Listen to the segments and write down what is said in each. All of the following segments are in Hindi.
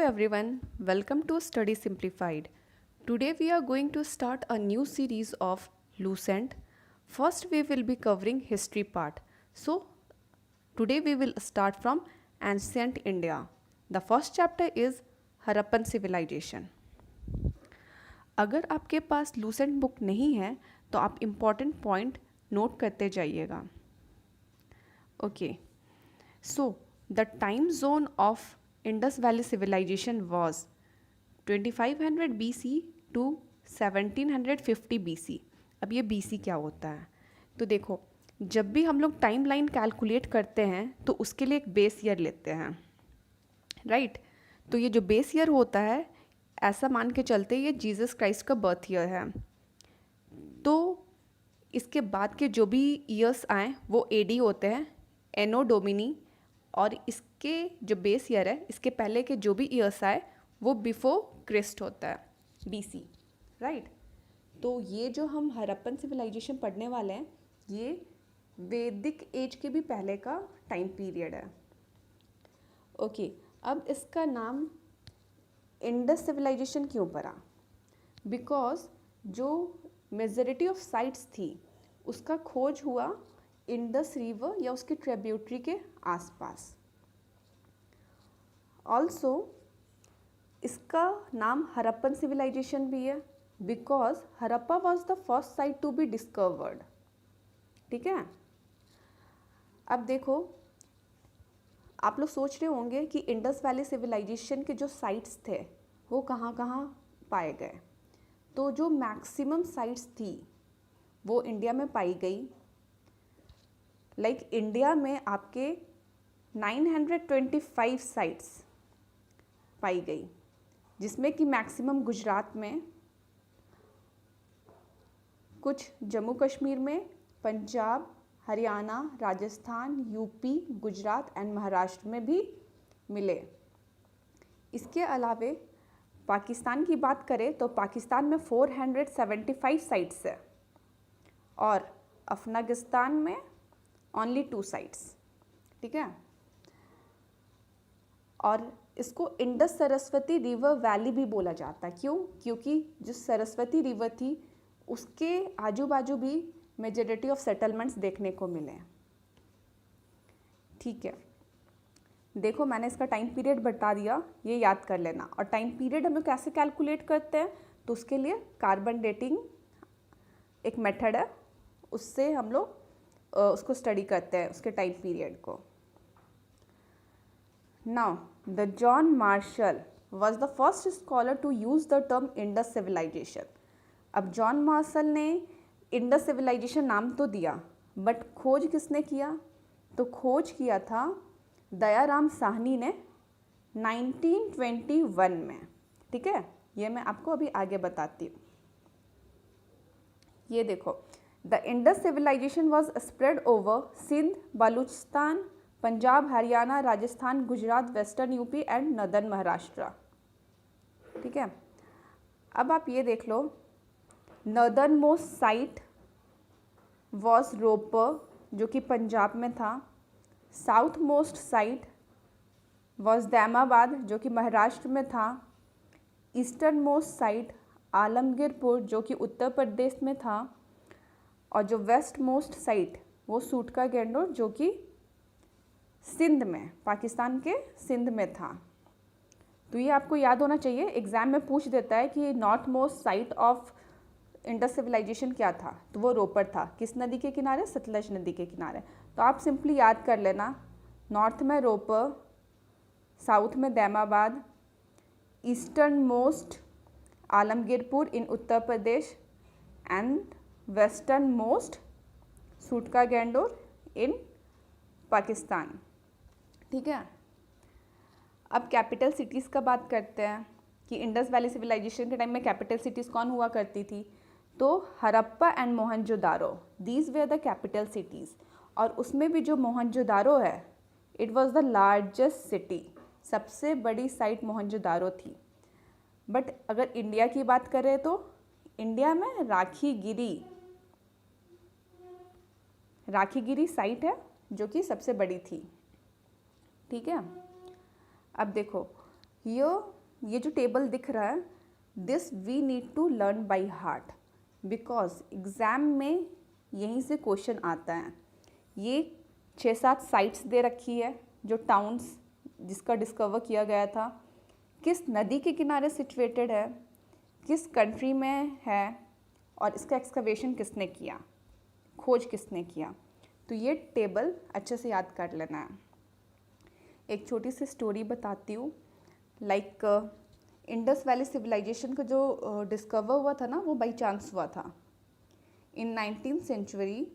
everyone, welcome to Study Simplified. Today we are going to start a new series of Lucent. First we will be covering history part. So today we will start from ancient India. The first chapter is Harappan civilization. अगर आपके पास लूसेंट बुक नहीं है तो आप इम्पॉर्टेंट पॉइंट नोट करते जाइएगा. Okay, so the time zone of Indus valley civilisation was 2500 BC to 1750 BC. अब ये BC क्या होता है? तो देखो, जब भी हम लोग टाइम लाइन कैलकुलेट करते हैं तो उसके लिए एक बेस ईयर लेते हैं, राइट? तो ये जो बेस ईयर होता है, ऐसा मान के चलते ये जीसस क्राइस्ट का बर्थ ईयर है. तो इसके बाद के जो भी ईयर्स आए वो एडी होते हैं, एनो डोमिनी. और इसके जो बेस ईयर है, इसके पहले के जो भी ईयर्स आए वो बिफोर क्रिस्ट होता है, BC, राइट? तो ये जो हम हरप्पन सिविलाइजेशन पढ़ने वाले हैं, ये वैदिक एज के भी पहले का टाइम पीरियड है. ओके, अब इसका नाम इंडस सिविलाइजेशन क्यों पड़ा? बिकॉज जो मेजॉरिटी ऑफ साइट्स थी उसका खोज हुआ इंडस रिवर या उसकी ट्रिब्यूटरी के आसपास. ऑल्सो इसका नाम हरप्पन सिविलाइजेशन भी है because Harappa was the first site to be discovered. ठीक है, अब देखो, आप लोग सोच रहे होंगे कि इंडस वैली सिविलाइजेशन के जो साइट्स थे वो कहाँ कहाँ पाए गए. तो जो मैक्सिमम साइट्स थी वो इंडिया में पाई गई. इंडिया में आपके 925 साइट्स पाई गई, जिसमें कि मैक्सिमम गुजरात में, कुछ जम्मू कश्मीर में, पंजाब, हरियाणा, राजस्थान, यूपी, गुजरात एंड महाराष्ट्र में भी मिले. इसके अलावे पाकिस्तान की बात करें तो पाकिस्तान में 475 साइट्स है और अफगानिस्तान में ओनली 2 साइट्स. ठीक है, और इसको इंडस सरस्वती रिवर वैली भी बोला जाता है. क्यों? क्योंकि जो सरस्वती रिवर थी उसके आजू बाजू भी मेजॉरिटी ऑफ सेटलमेंट्स देखने को मिले. ठीक है, देखो मैंने इसका टाइम पीरियड बता दिया, ये याद कर लेना. और टाइम पीरियड हम लोग कैसे कैलकुलेट करते हैं? तो उसके लिए कार्बन डेटिंग एक मेथड है, उससे हम लोग उसको स्टडी करते हैं, उसके टाइम पीरियड को. Now the John Marshall was the first scholar to use the term Indus civilisation. अब जॉन मार्शल ने इंडस सिविलाइजेशन नाम तो दिया, बट खोज किसने किया? तो खोज किया था दयाराम साहनी ने 1921 में. ठीक है, ये मैं आपको अभी आगे बताती हूँ. ये देखो, the Indus civilisation was spread over Sindh, Balochistan, Punjab, Haryana, Rajasthan, Gujarat, western UP and northern Maharashtra. ठीक है, अब आप ये देख लो, northern most site was Ropar जो कि पंजाब में था. South most site was Daimabad जो कि महाराष्ट्र में था. ईस्टर्न मोस्ट साइट आलमगीरपुर जो कि उत्तर प्रदेश में था. और जो वेस्ट मोस्ट साइट वो सूटका गेंडोर जो कि सिंध में, पाकिस्तान के सिंध में था. तो ये आपको याद होना चाहिए, एग्जाम में पूछ देता है कि north most site of Indus civilisation क्या था, तो वो रोपर था. किस नदी के किनारे? सतलज नदी के किनारे. तो आप सिंपली याद कर लेना, नॉर्थ में रोपर, साउथ में Daimabad, eastern most Alamgirpur in Uttar Pradesh and western most Sutkagen Dor in Pakistan. ठीक है, अब कैपिटल सिटीज़ का बात करते हैं कि इंडस वैली सिविलाइजेशन के टाइम में कैपिटल सिटीज़ कौन हुआ करती थी? तो Harappa and Mohenjodaro, these where the capital cities. और उसमें भी जो मोहनजोदारो है, it was the largest city, सबसे बड़ी साइट मोहनजोदारो थी. बट अगर इंडिया की बात करें तो इंडिया में राखीगिरी साइट है जो कि सबसे बड़ी थी. ठीक है, अब देखो, ये जो टेबल दिख रहा है, this we need to learn by heart, because exam में यहीं से क्वेश्चन आता है। ये 6-7 साइट्स दे रखी है, जो टाउन्स जिसका डिस्कवर किया गया था, किस नदी के किनारे सिचुएटेड है, किस कंट्री में है, और इसका एक्सकवेशन किसने किया, खोज किसने किया। तो ये टेबल अच्छे से याद कर लेना है। एक छोटी सी स्टोरी बताती हूँ। लाइक इंडस वैली सिविलाइजेशन का जो डिस्कवर हुआ था ना, वो बाई चांस हुआ था। इन 19th सेंचुरी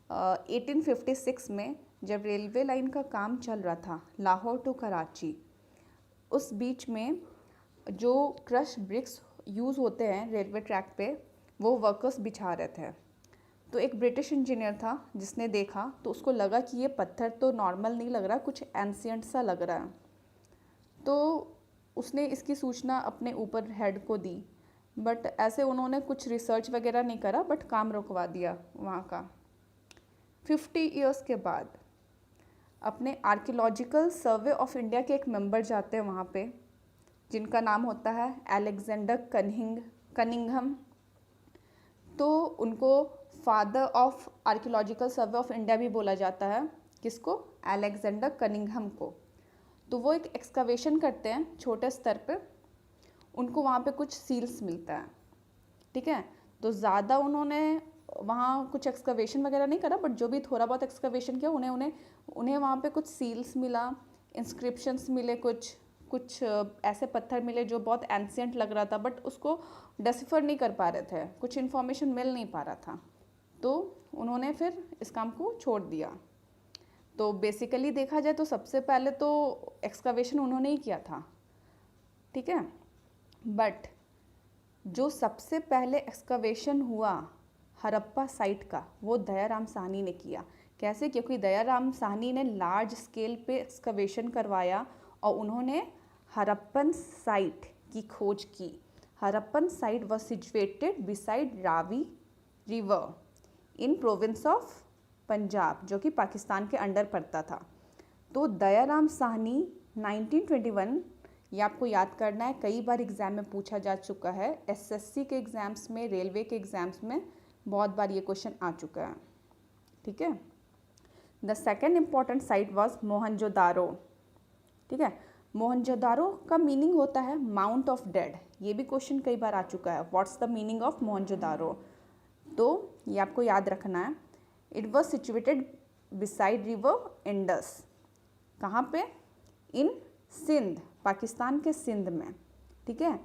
1856 में जब रेलवे लाइन का काम चल रहा था लाहौर टू कराची, उस बीच में जो क्रश ब्रिक्स यूज़ होते हैं रेलवे ट्रैक पे, वो वर्कर्स बिछा रहे थे। तो एक ब्रिटिश इंजीनियर था जिसने देखा, तो उसको लगा कि ये पत्थर तो नॉर्मल नहीं लग रहा, कुछ एंशिएंट सा लग रहा है। तो उसने इसकी सूचना अपने ऊपर हेड को दी, बट ऐसे उन्होंने कुछ रिसर्च वगैरह नहीं करा, बट काम रुकवा दिया वहाँ का। 50 ईयर्स के बाद अपने आर्कियोलॉजिकल सर्वे ऑफ इंडिया के एक मेंबर जाते हैं वहाँ पे, जिनका नाम होता है अलेक्जेंडर कनिंघम। तो उनको father of archaeological survey of India भी बोला जाता है। किसको? अलेक्जेंडर कनिंघम को। तो वो एक एक्सकवेशन करते हैं छोटे स्तर पे, उनको वहाँ पे कुछ सील्स मिलता है, ठीक है। तो ज़्यादा उन्होंने वहाँ कुछ एक्सकवेशन वगैरह नहीं करा, बट जो भी थोड़ा बहुत एक्सकवेशन किया, उन्हें वहाँ पे कुछ सील्स मिला, इंस्क्रिप्शंस मिले, कुछ ऐसे पत्थर मिले जो बहुत एंशिएंट लग रहा था, बट उसको डिसिफर नहीं कर पा रहे थे, कुछ इन्फॉर्मेशन मिल नहीं पा रहा था। तो उन्होंने फिर इस काम को छोड़ दिया। तो बेसिकली देखा जाए तो सबसे पहले तो एक्सकवेशन उन्होंने ही किया था, ठीक है। बट जो सबसे पहले एक्सकवेशन हुआ हड़प्पा साइट का, वो दयाराम साहनी ने किया। कैसे? क्योंकि दयाराम साहनी ने लार्ज स्केल पे एक्सकवेशन करवाया और उन्होंने हड़प्पन साइट की खोज की। Harappan site was situated beside Ravi river in province of Punjab, जो कि पाकिस्तान के अंडर पड़ता था। तो दयाराम साहनी 1921, ये आपको याद करना है, कई बार एग्ज़ाम में पूछा जा चुका है, एसएससी के एग्ज़ाम्स में, रेलवे के एग्ज़ाम्स में बहुत बार ये क्वेश्चन आ चुका है, ठीक है। The second important site was Mohenjodaro, ठीक है। मोहनजोदारो का मीनिंग होता है माउंट ऑफ डेड। ये भी क्वेश्चन कई बार आ चुका है, what's the meaning of Mohenjodaro. तो ये आपको याद रखना है। It was situated beside river Indus. कहाँ पे? इन सिंध, पाकिस्तान के सिंध में, ठीक है।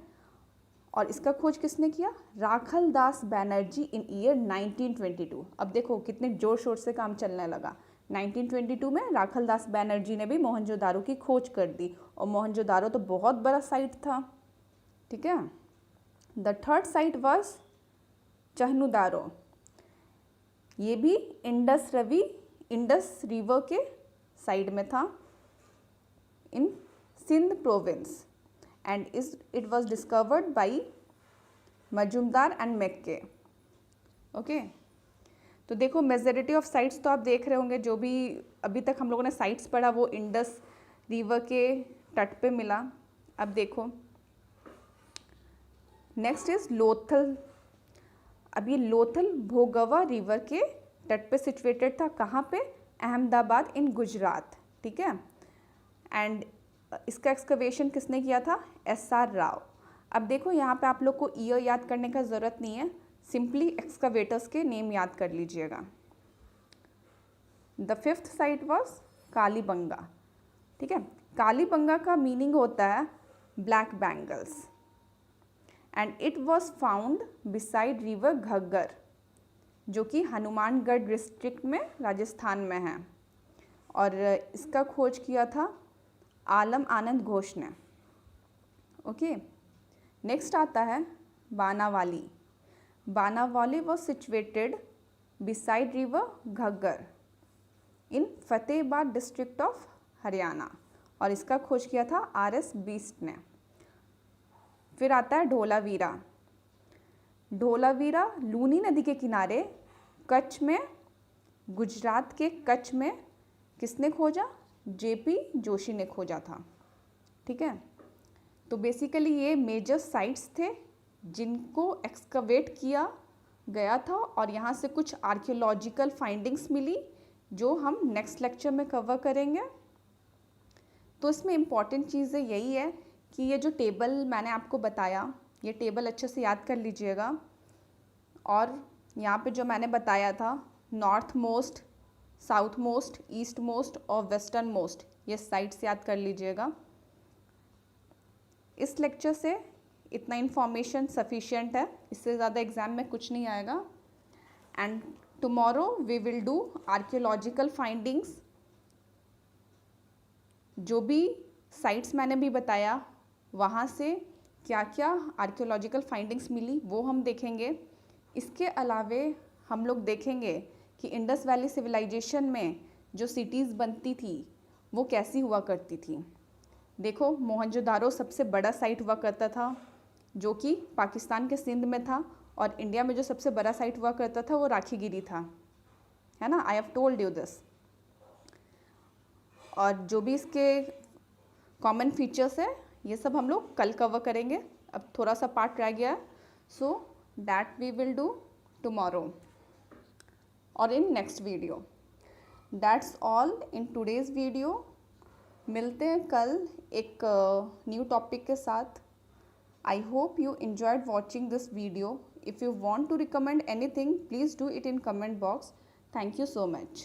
और इसका खोज किसने किया? राखल दास बैनर्जी इन ईयर 1922। अब देखो कितने जोर शोर से काम चलने लगा। 1922 में राखल दास बैनर्जी ने भी मोहनजोदारो की खोज कर दी, और मोहनजोदारो तो बहुत बड़ा साइट था, ठीक है। The third site was Chanhudaro. ये भी इंडस रिवर के साइड में था, in Sindh province, and it was discovered by Majumdar and Mackay. Okay, तो देखो मेजॉरिटी ऑफ साइट्स तो आप देख रहे होंगे, जो भी अभी तक हम लोगों ने साइट्स पढ़ा वो इंडस रिवर के तट पे मिला। अब देखो नेक्स्ट इज लोथल। अब ये लोथल भोगवा रिवर के तट पे सिचुएटेड था। कहाँ पे? अहमदाबाद इन गुजरात, ठीक है। एंड इसका एक्सकवेशन किसने किया था? SR राव। अब देखो यहाँ पे आप लोग को ईयर याद करने का ज़रूरत नहीं है, सिंपली एक्सकवेटर्स के नेम याद कर लीजिएगा। The fifth site was Kalibangan, ठीक है। कालीबंगा का मीनिंग होता है black bangles, and it was found beside river Ghaggar, जो कि हनुमानगढ़ डिस्ट्रिक्ट में राजस्थान में है। और इसका खोज किया था आलम आनंद घोष ने। ओके, नेक्स्ट आता है Banawali. Banawali was situated beside river Ghaggar in Fatehabad district of Haryana, और इसका खोज किया था RS बीस्ट ने। फिर आता है ढोलावीरा। ढोलावीरा लूनी नदी के किनारे कच्छ में, गुजरात के कच्छ में किसने खोजा? JP जोशी ने खोजा था, ठीक है। तो बेसिकली ये मेजर साइट्स थे जिनको एक्सकवेट किया गया था और यहाँ से कुछ आर्कियोलॉजिकल फाइंडिंग्स मिली जो हम नेक्स्ट लेक्चर में कवर करेंगे। तो इसमें इम्पॉर्टेंट चीज़ यही है कि ये जो टेबल मैंने आपको बताया, ये टेबल अच्छे से याद कर लीजिएगा। और यहाँ पे जो मैंने बताया था north most, south most, east most और वेस्टर्न मोस्ट, ये साइट्स याद कर लीजिएगा। इस लेक्चर से इतना इन्फॉर्मेशन सफिशिएंट है, इससे ज़्यादा एग्ज़ाम में कुछ नहीं आएगा। And tomorrow we will do archaeological findings. जो भी साइट्स मैंने भी बताया वहाँ से क्या क्या आर्कियोलॉजिकल फाइंडिंग्स मिली वो हम देखेंगे। इसके अलावे हम लोग देखेंगे कि इंडस वैली सिविलाइजेशन में जो सिटीज़ बनती थी वो कैसी हुआ करती थी। देखो, मोहनजोदारो सबसे बड़ा साइट हुआ करता था जो कि पाकिस्तान के सिंध में था, और इंडिया में जो सबसे बड़ा साइट हुआ करता था वो राखीगिरी था, है ना। I have told you this. और जो भी इसके कॉमन फीचर्स है ये सब हम लोग कल कवर करेंगे। अब थोड़ा सा पार्ट रह गया है, so that we will do tomorrow और in next video. That's all in today's video. मिलते हैं कल एक न्यू टॉपिक के साथ। I hope you enjoyed watching this video. If you want to recommend anything, please do it in comment box. Thank you so much.